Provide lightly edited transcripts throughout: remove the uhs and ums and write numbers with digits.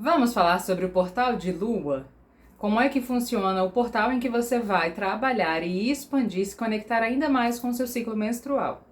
Vamos falar sobre o portal de Lua? Como é que funciona o portal em que você vai trabalhar e expandir, se conectar ainda mais com o seu ciclo menstrual?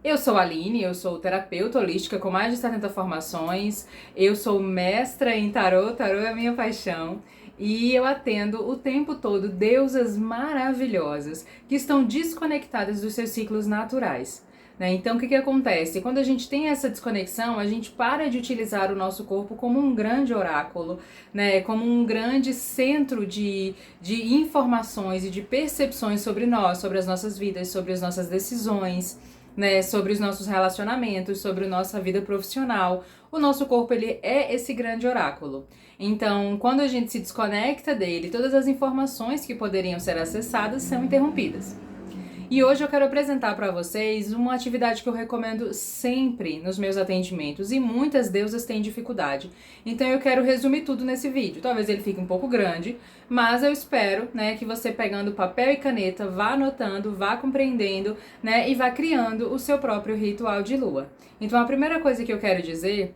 Eu sou a Aline, eu sou terapeuta holística com mais de 70 formações, eu sou mestra em tarô, tarô é a minha paixão, e eu atendo o tempo todo deusas maravilhosas que estão desconectadas dos seus ciclos naturais. Então, o que acontece? Quando a gente tem essa desconexão, a gente para de utilizar o nosso corpo como um grande oráculo, né? Como um grande centro de informações e de percepções sobre nós, sobre as nossas vidas, sobre as nossas decisões, né, sobre os nossos relacionamentos, sobre a nossa vida profissional. O nosso corpo, ele é esse grande oráculo. Então, quando a gente se desconecta dele, todas as informações que poderiam ser acessadas são interrompidas. E hoje eu quero apresentar para vocês uma atividade que eu recomendo sempre nos meus atendimentos e muitas deusas têm dificuldade. Então eu quero resumir tudo nesse vídeo. Talvez ele fique um pouco grande, mas eu espero, né, que você pegando papel e caneta vá anotando, vá compreendendo, né, e vá criando o seu próprio ritual de lua. Então a primeira coisa que eu quero dizer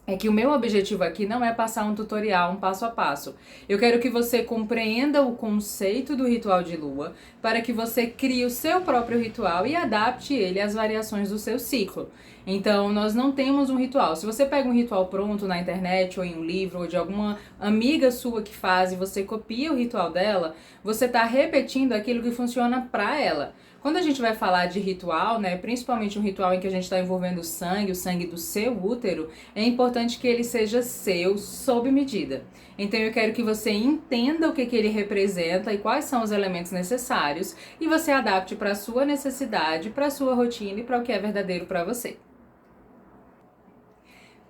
é que o meu objetivo aqui não é passar um tutorial, um passo a passo. Eu quero que você compreenda o conceito do ritual de lua para que você crie o seu próprio ritual e adapte ele às variações do seu ciclo. Então, nós não temos um ritual. Se você pega um ritual pronto na internet ou em um livro ou de alguma amiga sua que faz e você copia o ritual dela, você está repetindo aquilo que funciona para ela. Quando a gente vai falar de ritual, né, principalmente um ritual em que a gente está envolvendo o sangue do seu útero, é importante que ele seja seu, sob medida. Então eu quero que você entenda o que ele representa e quais são os elementos necessários e você adapte para a sua necessidade, para a sua rotina e para o que é verdadeiro para você.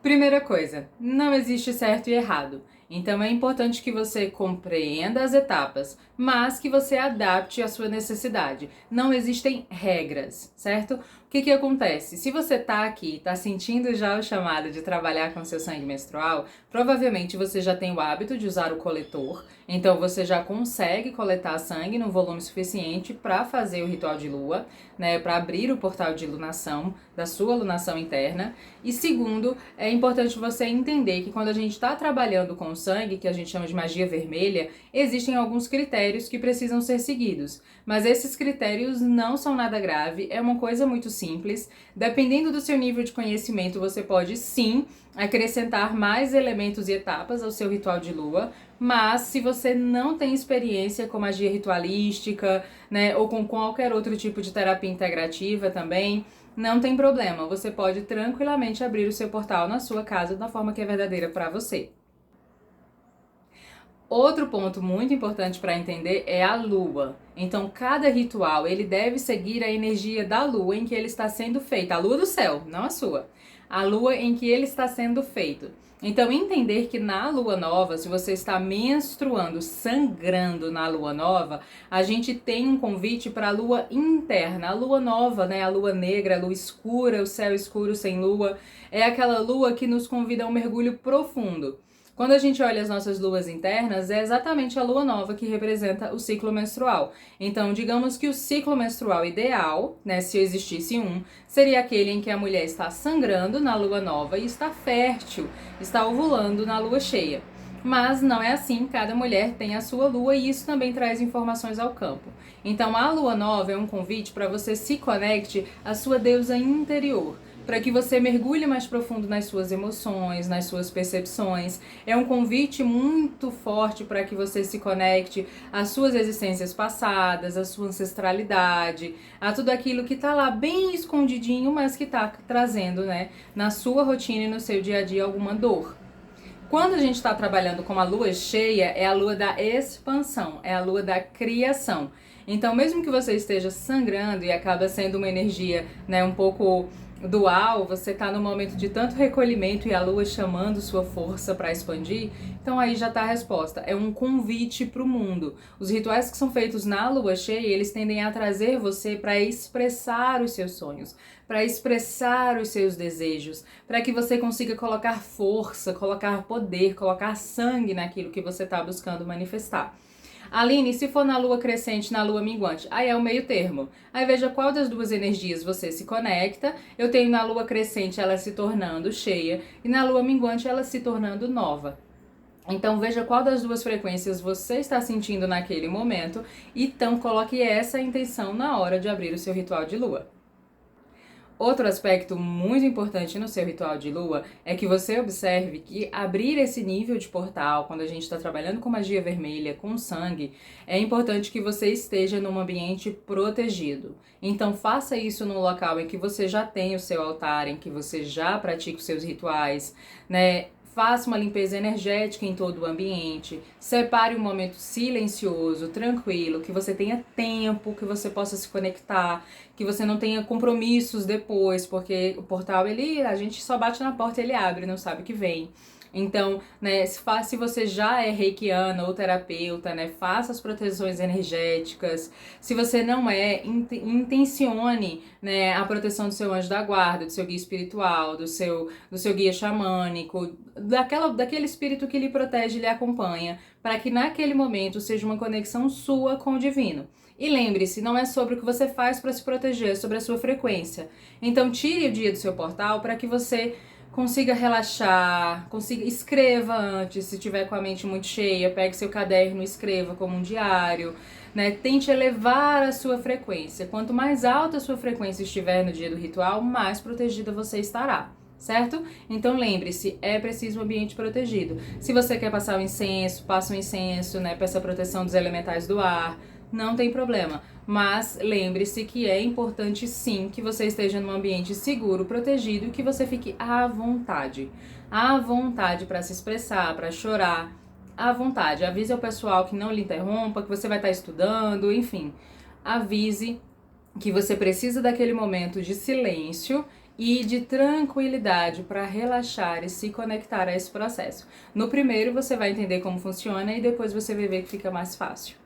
Primeira coisa, não existe certo e errado. Então é importante que você compreenda as etapas, mas que você adapte à sua necessidade. Não existem regras, certo? O que acontece? Se você tá aqui, tá sentindo já o chamado de trabalhar com seu sangue menstrual, provavelmente você já tem o hábito de usar o coletor, então você já consegue coletar sangue no volume suficiente para fazer o ritual de lua, né, para abrir o portal de lunação, da sua lunação interna. E segundo, é importante você entender que quando a gente está trabalhando com o sangue, que a gente chama de magia vermelha, existem alguns critérios que precisam ser seguidos. Mas esses critérios não são nada grave, é uma coisa muito simples. Dependendo do seu nível de conhecimento, você pode sim acrescentar mais elementos e etapas ao seu ritual de lua, mas se você não tem experiência com magia ritualística, né, ou com qualquer outro tipo de terapia integrativa também, não tem problema, você pode tranquilamente abrir o seu portal na sua casa da forma que é verdadeira para você. Outro ponto muito importante para entender é a lua. Então, cada ritual, ele deve seguir a energia da lua em que ele está sendo feito. A lua do céu, não a sua. A lua em que ele está sendo feito. Então, entender que na lua nova, se você está menstruando, sangrando na lua nova, a gente tem um convite para a lua interna. A lua nova, né? A lua negra, a lua escura, o céu escuro sem lua. É aquela lua que nos convida a um mergulho profundo. Quando a gente olha as nossas luas internas, é exatamente a lua nova que representa o ciclo menstrual. Então, digamos que o ciclo menstrual ideal, né, se existisse um, seria aquele em que a mulher está sangrando na lua nova e está fértil, está ovulando na lua cheia. Mas não é assim, cada mulher tem a sua lua e isso também traz informações ao campo. Então, a lua nova é um convite para você se conecte à sua deusa interior, para que você mergulhe mais profundo nas suas emoções, nas suas percepções. É um convite muito forte para que você se conecte às suas existências passadas, à sua ancestralidade, a tudo aquilo que está lá bem escondidinho, mas que está trazendo, né, na sua rotina e no seu dia a dia alguma dor. Quando a gente está trabalhando com a lua cheia, é a lua da expansão, é a lua da criação. Então, mesmo que você esteja sangrando e acaba sendo uma energia, né, um pouco dual, você está no momento de tanto recolhimento e a lua chamando sua força para expandir, então aí já está a resposta. É um convite para o mundo. Os rituais que são feitos na lua cheia, eles tendem a trazer você para expressar os seus sonhos, para expressar os seus desejos, para que você consiga colocar força, colocar poder, colocar sangue naquilo que você está buscando manifestar. Aline, se for na lua crescente, na lua minguante, aí é o meio termo. Aí veja qual das duas energias você se conecta. Eu tenho na lua crescente ela se tornando cheia e na lua minguante ela se tornando nova. Então veja qual das duas frequências você está sentindo naquele momento e então coloque essa intenção na hora de abrir o seu ritual de lua. Outro aspecto muito importante no seu ritual de lua é que você observe que abrir esse nível de portal, quando a gente está trabalhando com magia vermelha, com sangue, é importante que você esteja num ambiente protegido. Então faça isso num local em que você já tem o seu altar, em que você já pratica os seus rituais, né? Faça uma limpeza energética em todo o ambiente, separe um momento silencioso, tranquilo, que você tenha tempo, que você possa se conectar, que você não tenha compromissos depois, porque o portal, a gente só bate na porta e ele abre, não sabe o que vem. Então, né, se você já é reikiana ou terapeuta, né, faça as proteções energéticas. Se você não é, intencione, né, a proteção do seu anjo da guarda, do seu guia espiritual, do seu guia xamânico, daquele espírito que lhe protege e lhe acompanha, para que naquele momento seja uma conexão sua com o divino. E lembre-se, não é sobre o que você faz para se proteger, é sobre a sua frequência. Então tire o dia do seu portal para que você consiga relaxar, escreva antes, se tiver com a mente muito cheia, pegue seu caderno e escreva como um diário, né? Tente elevar a sua frequência. Quanto mais alta a sua frequência estiver no dia do ritual, mais protegida você estará. Certo? Então lembre-se, é preciso um ambiente protegido. Se você quer passar o incenso, passa o incenso, né? Peça a proteção dos elementais do ar, não tem problema. Mas lembre-se que é importante sim que você esteja num ambiente seguro, protegido e que você fique à vontade. À vontade para se expressar, para chorar, à vontade. Avise ao pessoal que não lhe interrompa, que você vai estar estudando, enfim. Avise que você precisa daquele momento de silêncio e de tranquilidade para relaxar e se conectar a esse processo. No primeiro você vai entender como funciona e depois você vai ver que fica mais fácil.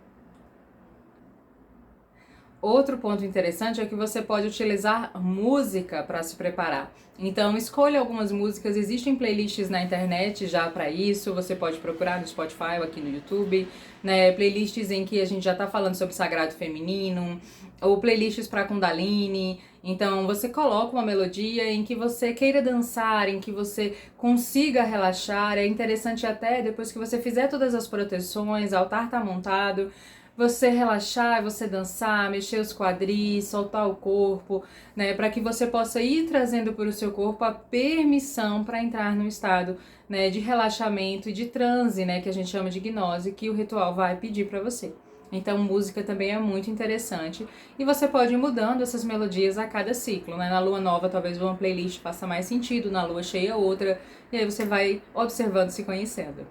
Outro ponto interessante é que você pode utilizar música para se preparar. Então escolha algumas músicas, existem playlists na internet já para isso, você pode procurar no Spotify ou aqui no YouTube, né? Playlists em que a gente já está falando sobre sagrado feminino, ou playlists para Kundalini. Então você coloca uma melodia em que você queira dançar, em que você consiga relaxar. É interessante até depois que você fizer todas as proteções, o altar está montado, você relaxar, você dançar, mexer os quadris, soltar o corpo, né, para que você possa ir trazendo para o seu corpo a permissão para entrar num estado, né, de relaxamento e de transe, né, que a gente chama de gnose, que o ritual vai pedir para você. Então, música também é muito interessante e você pode ir mudando essas melodias a cada ciclo, né? Na lua nova, talvez uma playlist faça mais sentido, na lua cheia outra, e aí você vai observando, se conhecendo.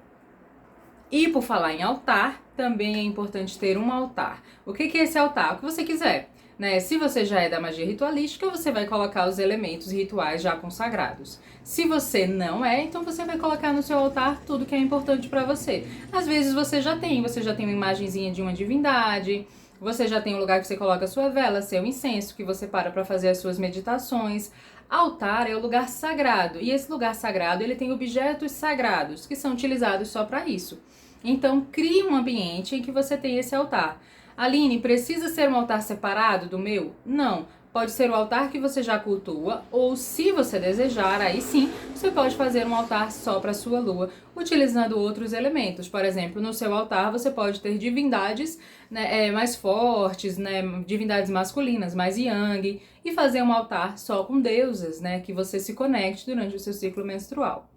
E por falar em altar, também é importante ter um altar. O que é esse altar? O que você quiser, né? Se você já é da magia ritualística, você vai colocar os elementos rituais já consagrados. Se você não é, então você vai colocar no seu altar tudo que é importante para você. Às vezes você já tem uma imagenzinha de uma divindade, você já tem um lugar que você coloca a sua vela, seu incenso, que você para fazer as suas meditações. Altar é o lugar sagrado, e esse lugar sagrado ele tem objetos sagrados, que são utilizados só para isso. Então, crie um ambiente em que você tem esse altar. Aline, precisa ser um altar separado do meu? Não. Pode ser o altar que você já cultua, ou se você desejar, aí sim, você pode fazer um altar só para sua lua, utilizando outros elementos. Por exemplo, no seu altar você pode ter divindades, né, mais fortes, né, divindades masculinas, mais yang, e fazer um altar só com deusas, né, que você se conecte durante o seu ciclo menstrual.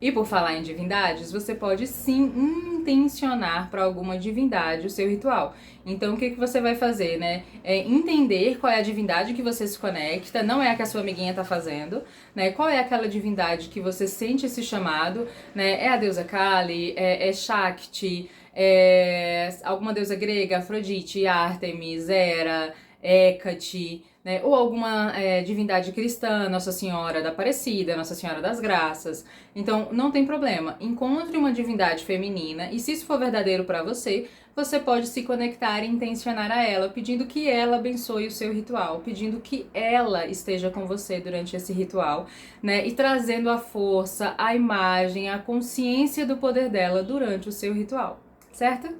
E por falar em divindades, você pode sim intencionar para alguma divindade o seu ritual. Então o que você vai fazer, né? É entender qual é a divindade que você se conecta, não é a que a sua amiguinha tá fazendo, né? Qual é aquela divindade que você sente esse chamado, né? É a deusa Kali, é Shakti, é alguma deusa grega, Afrodite, Ártemis, Hera, Hécate, né? Ou alguma divindade cristã, Nossa Senhora da Aparecida, Nossa Senhora das Graças. Então, não tem problema. Encontre uma divindade feminina e se isso for verdadeiro para você, você pode se conectar e intencionar a ela, pedindo que ela abençoe o seu ritual, pedindo que ela esteja com você durante esse ritual, né? E trazendo a força, a imagem, a consciência do poder dela durante o seu ritual, certo?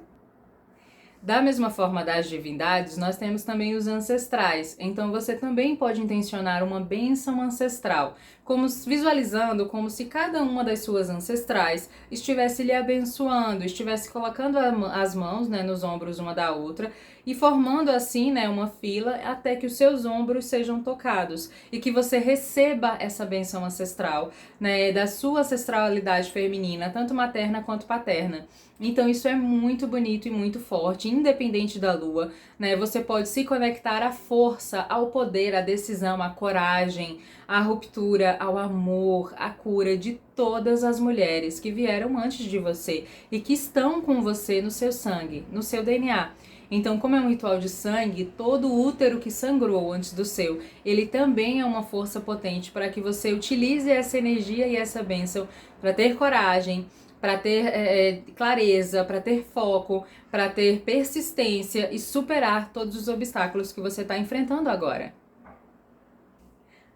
Da mesma forma das divindades, nós temos também os ancestrais. Então você também pode intencionar uma bênção ancestral, como visualizando como se cada uma das suas ancestrais estivesse lhe abençoando, estivesse colocando as mãos, né, nos ombros uma da outra e formando assim, né, uma fila até que os seus ombros sejam tocados e que você receba essa bênção ancestral, né, da sua ancestralidade feminina, tanto materna quanto paterna. Então isso é muito bonito e muito forte, independente da lua, né? Você pode se conectar à força, ao poder, à decisão, à coragem, à ruptura, ao amor, à cura de todas as mulheres que vieram antes de você e que estão com você no seu sangue, no seu DNA. Então, como é um ritual de sangue, todo útero que sangrou antes do seu, ele também é uma força potente para que você utilize essa energia e essa bênção para ter coragem, para ter clareza, para ter foco, para ter persistência e superar todos os obstáculos que você está enfrentando agora.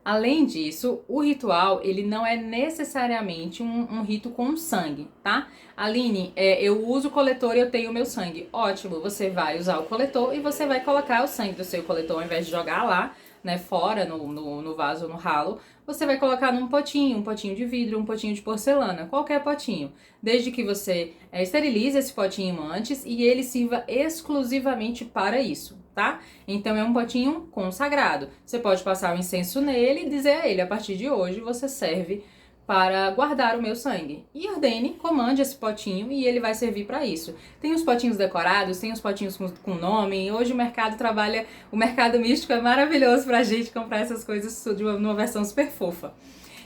Além disso, o ritual, ele não é necessariamente um rito com sangue, tá? Aline, eu uso o coletor e eu tenho o meu sangue. Ótimo, você vai usar o coletor e você vai colocar o sangue do seu coletor, ao invés de jogar lá, né, fora no vaso, no ralo, você vai colocar num potinho, um potinho de vidro, um potinho de porcelana, qualquer potinho. Desde que você esterilize esse potinho antes e ele sirva exclusivamente para isso, tá? Então é um potinho consagrado. Você pode passar o incenso nele e dizer a ele, a partir de hoje você serve para guardar o meu sangue. E ordene, comande esse potinho e ele vai servir para isso. Tem os potinhos decorados, tem os potinhos com nome. Hoje o mercado místico é maravilhoso pra gente comprar essas coisas numa versão super fofa.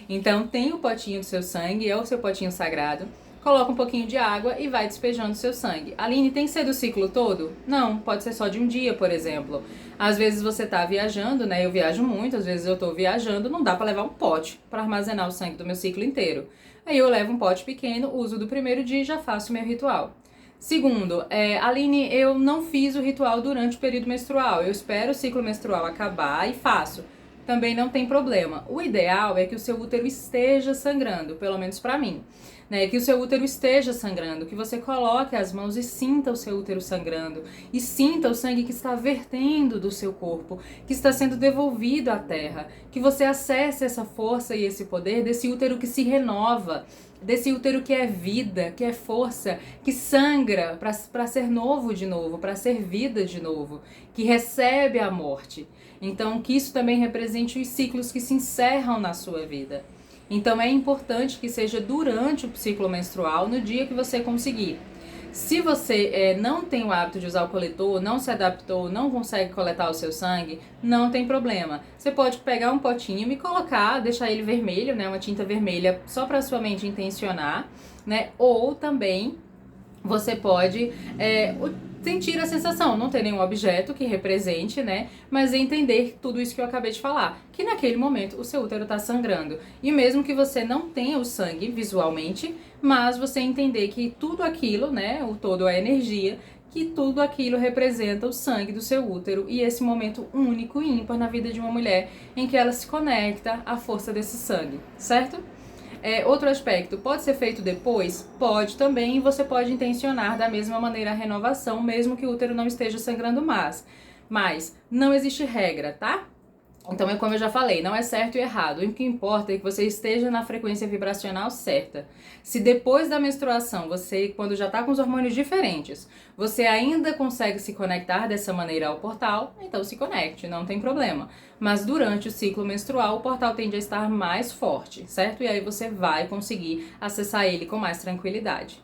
Então tem o potinho do seu sangue, é o seu potinho sagrado. Coloca um pouquinho de água e vai despejando o seu sangue. Aline, tem que ser do ciclo todo? Não, pode ser só de um dia, por exemplo. Às vezes você tá viajando, né? Eu viajo muito, às vezes eu tô viajando, não dá pra levar um pote pra armazenar o sangue do meu ciclo inteiro. Aí eu levo um pote pequeno, uso do primeiro dia e já faço o meu ritual. Segundo, Aline, eu não fiz o ritual durante o período menstrual. Eu espero o ciclo menstrual acabar e faço. Também não tem problema. O ideal é que o seu útero esteja sangrando, pelo menos pra mim. Né, que o seu útero esteja sangrando, que você coloque as mãos e sinta o seu útero sangrando, e sinta o sangue que está vertendo do seu corpo, que está sendo devolvido à terra, que você acesse essa força e esse poder desse útero que se renova, desse útero que é vida, que é força, que sangra para ser novo de novo, para ser vida de novo, que recebe a morte. Então, que isso também represente os ciclos que se encerram na sua vida. Então é importante que seja durante o ciclo menstrual, no dia que você conseguir. Se você não tem o hábito de usar o coletor, não se adaptou, não consegue coletar o seu sangue, não tem problema. Você pode pegar um potinho e colocar, deixar ele vermelho, né, uma tinta vermelha, só para sua mente intencionar, né? Ou também você pode sentir a sensação, não ter nenhum objeto que represente, né? Mas entender tudo isso que eu acabei de falar, que naquele momento o seu útero está sangrando. E mesmo que você não tenha o sangue visualmente, mas você entender que tudo aquilo, né? O todo é energia, que tudo aquilo representa o sangue do seu útero e esse momento único e ímpar na vida de uma mulher em que ela se conecta à força desse sangue, certo? Outro aspecto, pode ser feito depois? Pode também, e você pode intencionar da mesma maneira a renovação, mesmo que o útero não esteja sangrando mais. Mas não existe regra, tá? Então é como eu já falei, não é certo e errado. O que importa é que você esteja na frequência vibracional certa. Se depois da menstruação, você, quando já está com os hormônios diferentes, você ainda consegue se conectar dessa maneira ao portal, então se conecte, não tem problema. Mas durante o ciclo menstrual, o portal tende a estar mais forte, certo? E aí você vai conseguir acessar ele com mais tranquilidade.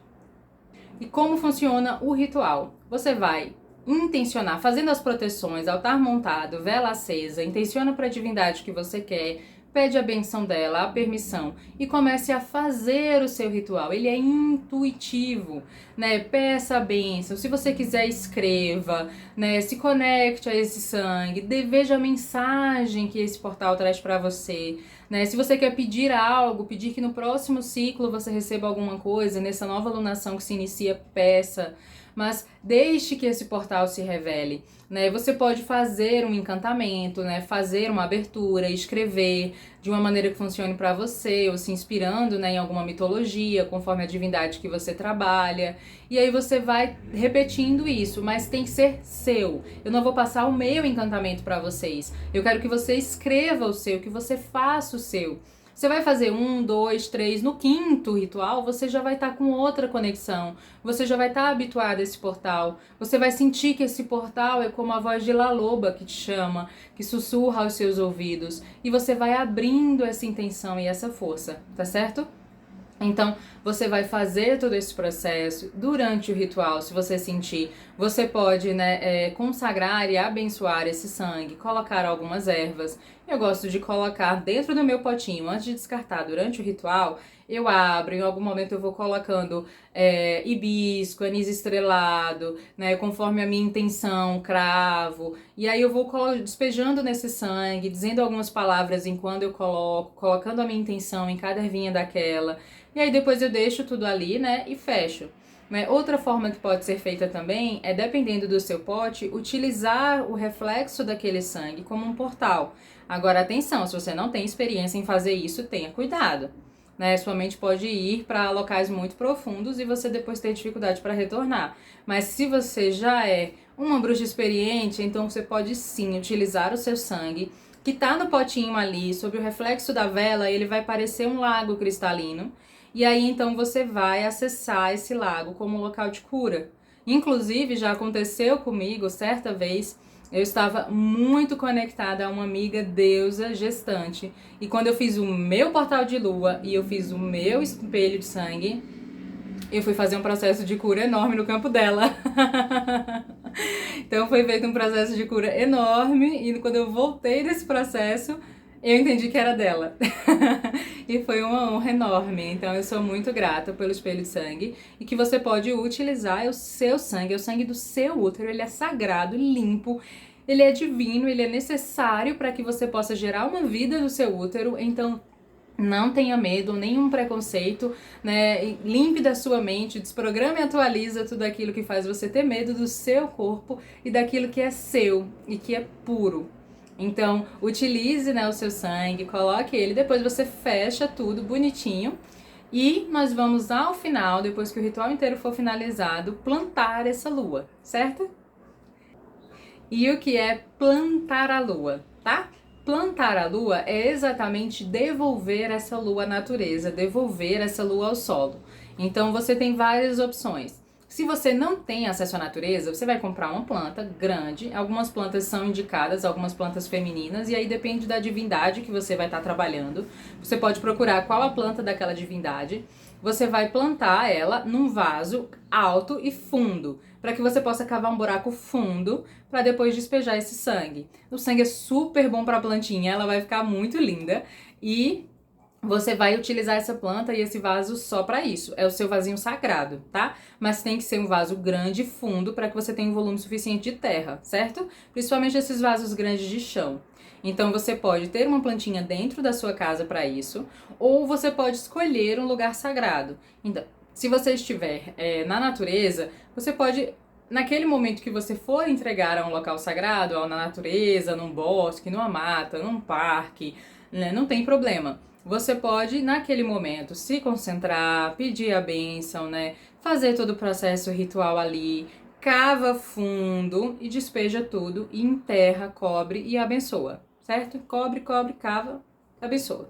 E como funciona o ritual? Você vai intencionar, fazendo as proteções, altar montado, vela acesa, intenciona para a divindade que você quer, pede a benção dela, a permissão e comece a fazer o seu ritual. Ele é intuitivo, né? Peça a benção. Se você quiser, escreva, né? Se conecte a esse sangue, veja a mensagem que esse portal traz para você, né? Se você quer pedir algo, pedir que no próximo ciclo você receba alguma coisa, nessa nova alunação que se inicia, peça. mas deixe que esse portal se revele, né? Você pode fazer um encantamento, né? Fazer uma abertura, escrever de uma maneira que funcione para você, ou se inspirando, né, em alguma mitologia, conforme a divindade que você trabalha. E aí você vai repetindo isso, mas tem que ser seu. Eu não vou passar o meu encantamento para vocês. Eu quero que você escreva o seu, que você faça o seu. Você vai fazer 1, 2, 3, no quinto ritual você já vai estar com outra conexão, você já vai estar habituado a esse portal, você vai sentir que esse portal é como a voz de La Loba que te chama, que sussurra aos seus ouvidos, e você vai abrindo essa intenção e essa força, tá certo? Então, você vai fazer todo esse processo durante o ritual, se você sentir. Você pode, né, consagrar e abençoar esse sangue, colocar algumas ervas. Eu gosto de colocar dentro do meu potinho, antes de descartar durante o ritual, eu abro, em algum momento eu vou colocando hibisco, anis estrelado, né, conforme a minha intenção, cravo. E aí eu vou despejando nesse sangue, dizendo algumas palavras enquanto eu coloco, colocando a minha intenção em cada ervinha daquela. E aí depois eu deixo tudo ali, né, e fecho. Né? Outra forma que pode ser feita também é, dependendo do seu pote, utilizar o reflexo daquele sangue como um portal. Agora, atenção, se você não tem experiência em fazer isso, tenha cuidado. Né? Sua mente pode ir para locais muito profundos e você depois ter dificuldade para retornar. Mas se você já é uma bruxa experiente, então você pode sim utilizar o seu sangue, que está no potinho ali, sob o reflexo da vela, ele vai parecer um lago cristalino. E aí, então, você vai acessar esse lago como local de cura. Inclusive, já aconteceu comigo, certa vez, eu estava muito conectada a uma amiga deusa gestante. E quando eu fiz o meu portal de lua e eu fiz o meu espelho de sangue, eu fui fazer um processo de cura enorme no campo dela. Então, foi feito um processo de cura enorme. E quando eu voltei desse processo, eu entendi que era dela. E foi uma honra enorme. Então eu sou muito grata pelo espelho de sangue. E que você pode utilizar o seu sangue, o sangue do seu útero. Ele é sagrado, limpo, ele é divino, ele é necessário para que você possa gerar uma vida no seu útero. Então não tenha medo, nenhum preconceito, né? Limpe da sua mente, desprograme e atualiza tudo aquilo que faz você ter medo do seu corpo e daquilo que é seu e que é puro. Então, utilize, né, o seu sangue, coloque ele, depois você fecha tudo bonitinho e nós vamos ao final, depois que o ritual inteiro for finalizado, plantar essa lua, certo? E o que é plantar a lua, tá? Plantar a lua é exatamente devolver essa lua à natureza, devolver essa lua ao solo. Então, você tem várias opções. Se você não tem acesso à natureza, você vai comprar uma planta grande. Algumas plantas são indicadas, algumas plantas femininas, e aí depende da divindade que você vai estar trabalhando. Você pode procurar qual a planta daquela divindade. Você vai plantar ela num vaso alto e fundo, para que você possa cavar um buraco fundo para depois despejar esse sangue. O sangue é super bom para a plantinha, ela vai ficar muito linda e você vai utilizar essa planta e esse vaso só para isso. É o seu vasinho sagrado, tá? Mas tem que ser um vaso grande e fundo para que você tenha um volume suficiente de terra, certo? Principalmente esses vasos grandes de chão. Então você pode ter uma plantinha dentro da sua casa para isso, ou você pode escolher um lugar sagrado. Então, se você estiver na natureza, você pode, naquele momento que você for entregar a um local sagrado, ou na natureza, num bosque, numa mata, num parque, né, não tem problema. Você pode, naquele momento, se concentrar, pedir a bênção, né? Fazer todo o processo ritual ali, cava fundo e despeja tudo, e enterra, cobre e abençoa, certo? Cobre, cava, abençoa.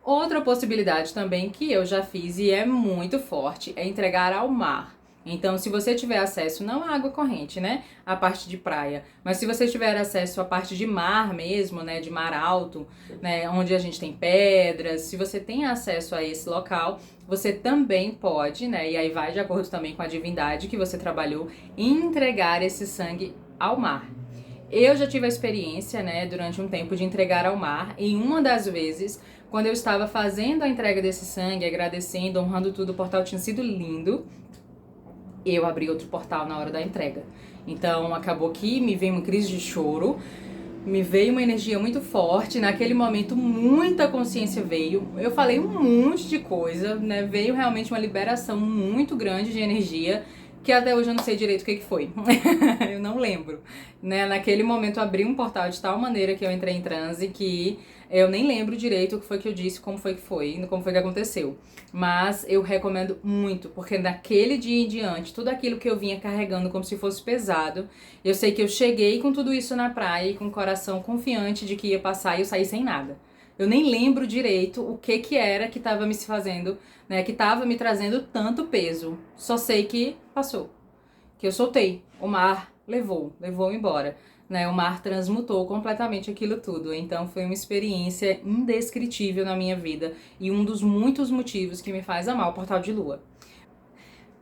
Outra possibilidade também que eu já fiz e é muito forte é entregar ao mar. Então, se você tiver acesso, não à água corrente, né, a parte de praia, mas se você tiver acesso à parte de mar mesmo, né, de mar alto, né, onde a gente tem pedras, se você tem acesso a esse local, você também pode, né, e aí vai de acordo também com a divindade que você trabalhou, entregar esse sangue ao mar. Eu já tive a experiência, né, durante um tempo de entregar ao mar, e uma das vezes, quando eu estava fazendo a entrega desse sangue, agradecendo, honrando tudo, o portal tinha sido lindo, eu abri outro portal na hora da entrega. Então, acabou que me veio uma crise de choro, me veio uma energia muito forte, naquele momento muita consciência veio, eu falei um monte de coisa, né, veio realmente uma liberação muito grande de energia, que até hoje eu não sei direito o que foi. Eu não lembro. Né? Naquele momento eu abri um portal de tal maneira que eu entrei em transe que eu nem lembro direito o que foi que eu disse, como foi que aconteceu. Mas eu recomendo muito, porque naquele dia em diante, tudo aquilo que eu vinha carregando como se fosse pesado, eu sei que eu cheguei com tudo isso na praia e com o coração confiante de que ia passar e eu saí sem nada. Eu nem lembro direito o que era que estava me fazendo, né, que estava me trazendo tanto peso. Só sei que passou, que eu soltei. O mar levou embora. Né, o mar transmutou completamente aquilo tudo. Então foi uma experiência indescritível na minha vida e um dos muitos motivos que me faz amar o Portal de Lua.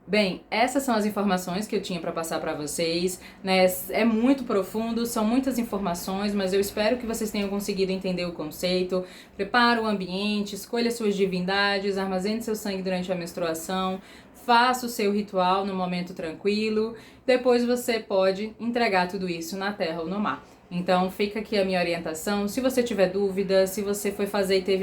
Bem, essas são as informações que eu tinha para passar para vocês, né? É muito profundo, são muitas informações, mas eu espero que vocês tenham conseguido entender o conceito. Prepara o ambiente, escolha suas divindades, armazene seu sangue durante a menstruação, faça o seu ritual no momento tranquilo, depois você pode entregar tudo isso na terra ou no mar. Então fica aqui a minha orientação. Se você tiver dúvida, se você foi fazer e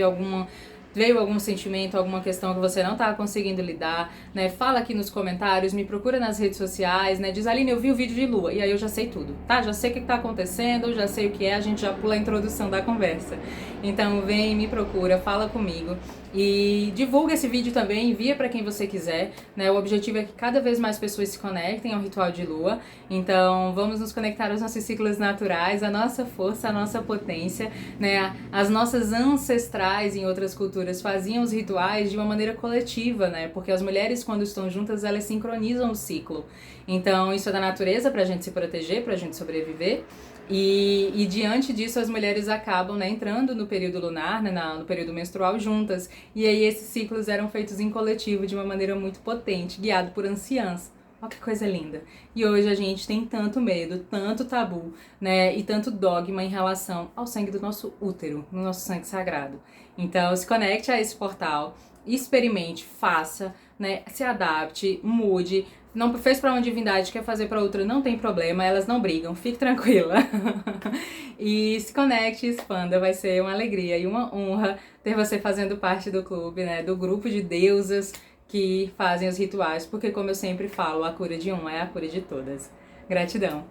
veio algum sentimento, alguma questão que você não tá conseguindo lidar, né? Fala aqui nos comentários, me procura nas redes sociais, né? Diz, Aline, eu vi o vídeo de lua, e aí eu já sei tudo, tá? Já sei o que tá acontecendo, já sei o que é, a gente já pula a introdução da conversa. Então vem, me procura, fala comigo e divulga esse vídeo também, envia para quem você quiser, né? O objetivo é que cada vez mais pessoas se conectem ao ritual de lua. Então vamos nos conectar aos nossos ciclos naturais, à nossa força, à nossa potência, né? As nossas ancestrais em outras culturas faziam os rituais de uma maneira coletiva, né? Porque as mulheres, quando estão juntas, elas sincronizam o ciclo. Então, isso é da natureza pra gente se proteger, pra gente sobreviver. E diante disso, as mulheres acabam, né, entrando no período lunar, né, no período menstrual juntas. E aí esses ciclos eram feitos em coletivo de uma maneira muito potente, guiado por anciãs. Olha que coisa linda. E hoje a gente tem tanto medo, tanto tabu, né, e tanto dogma em relação ao sangue do nosso útero, no nosso sangue sagrado. Então, se conecte a esse portal, experimente, faça, né, se adapte, mude. Não fez para uma divindade, quer fazer para outra, não tem problema, elas não brigam, fique tranquila. E se conecte e expanda, vai ser uma alegria e uma honra ter você fazendo parte do clube, né, do grupo de deusas que fazem os rituais, porque como eu sempre falo, a cura de uma é a cura de todas. Gratidão!